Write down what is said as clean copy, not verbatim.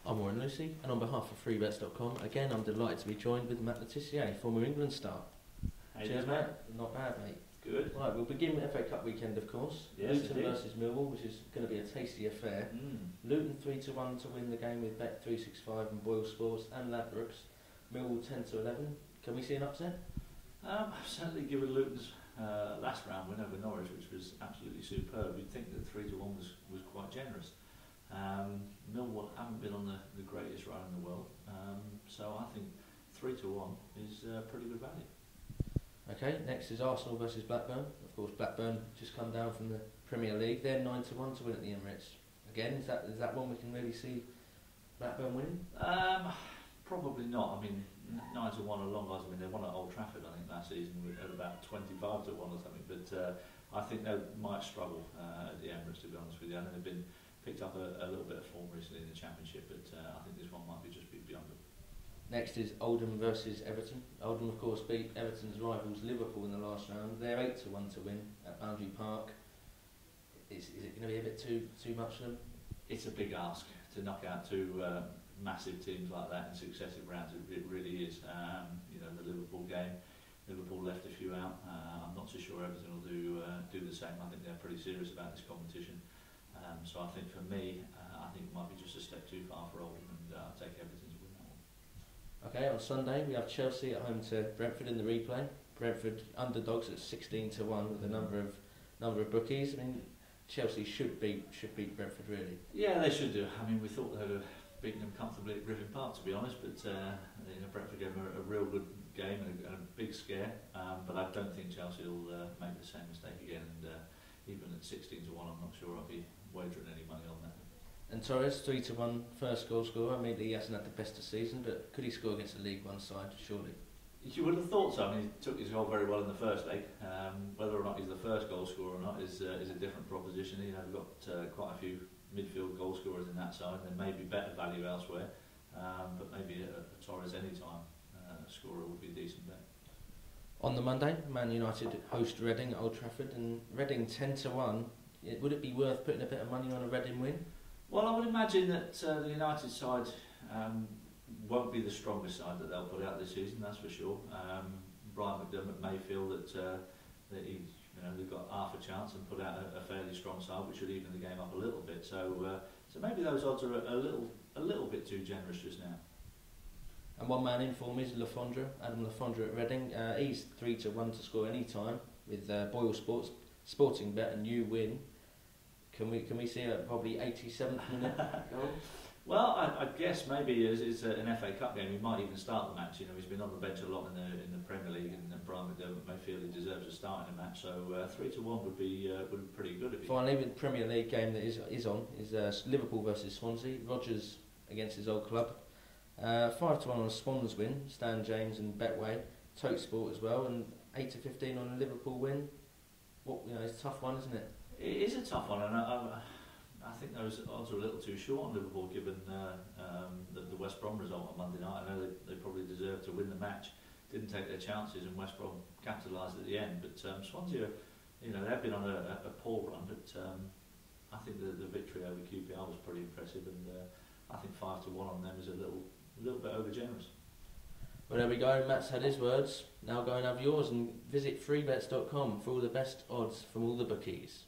I'm Warren Lucy, and on behalf of FREEBETS.com, again I'm delighted to be joined with Matt Le Tissier, former England star. Cheers, Matt. Not bad, mate. Good. Right, we'll begin with FA Cup weekend, of course. Yes, Luton versus Millwall, which is going to be a tasty affair. Luton 3-1 to win the game with Bet365 and Boyle Sports and Ladbrokes. Millwall 10-11. Can we see an upset? Certainly given Luton's last round win over Norwich, which was absolutely superb, you'd think that 3-1 was quite generous. Millwall haven't been on the greatest run in the world, so I think 3-1 is pretty good value. Okay, next is Arsenal versus Blackburn. Of course, Blackburn just come down from the Premier League. They're 9-1 to win at the Emirates. Again, is that one we can really see Blackburn winning? Probably not. I mean, 9-1 are long odds. I mean, they won at Old Trafford, I think, last season at about 25-1 or something. But I think they might struggle at the Emirates, to be honest with you. I know they've been picked up a little bit of form recently in the Championship, but I think this one might be just beyond them. Next is Oldham versus Everton. Oldham, of course, beat Everton's rivals Liverpool in the last round. They're 8-1 to win at Boundary Park. Is it going to be a bit too much for them? It's a big ask to knock out two massive teams like that in successive rounds. It really is. You know, the Liverpool game, Liverpool left a few out. I'm not so sure Everton will do the same. I think they're pretty serious about this competition. So I think for me, I think it might be just a step too far for Oldham, and I'll take Everton to win that one. Okay, on Sunday we have Chelsea at home to Brentford in the replay. Brentford underdogs at 16-1 with a number of bookies. I mean, Chelsea should beat Brentford, really. Yeah, they should do. I mean, we thought they would have beaten them comfortably at Griffin Park, to be honest, but you know, Brentford gave them a real good game and a big scare. But I don't think Chelsea will make the same mistake again. And even at 16-1, I'm not sure I'll be wagering any money on that. And Torres, 3-1 first goal scorer. I mean, he hasn't had the best of season, but could he score against a League One side? Surely. You would have thought so. I mean, he took his goal very well in the first leg. Whether or not he's the first goal scorer or not is a different proposition. You know, we've got quite a few midfield goal scorers in that side. There may be better value elsewhere, but maybe a Torres anytime scorer would be a decent bet. On the Monday, Man United host Reading at Old Trafford, and Reading 10-1. Would it be worth putting a bit of money on a Reading win? Well, I would imagine that the United side won't be the strongest side that they'll put out this season, that's for sure. Brian McDermott may feel that they've got half a chance and put out a fairly strong side, which would even the game up a little bit. So maybe those odds are a little bit too generous just now. And one man in form is Adam Lafondra at Reading. He's 3-1 to score any time with Boyle Sports, Sporting Bet, and you win. Can we see a probably 87th minute goal? Well, I guess maybe as it's an FA Cup game, he might even start the match. You know, he's been on the bench a lot in the Premier League, and Brian McDermott may feel he deserves a start in a match. So 3-1 would be pretty good. Finally, with the Premier League game that is on is Liverpool versus Swansea. Rodgers against his old club. 5-1 on a Swans win. Stan James and Betway, Tote Sport as well, and 8-15 on a Liverpool win. It's a tough one, isn't it? It is a tough one, and I think those odds are a little too short on Liverpool, given the West Brom result on Monday night. I know they probably deserved to win the match, didn't take their chances, and West Brom capitalised at the end. But Swansea, they've been on a poor run, but I think the victory over QPR was pretty impressive, and I think 5-1 on them is a little bit over generous. Well, there we go. Matt's had his words. Now go and have yours, and visit freebets.com for all the best odds from all the bookies.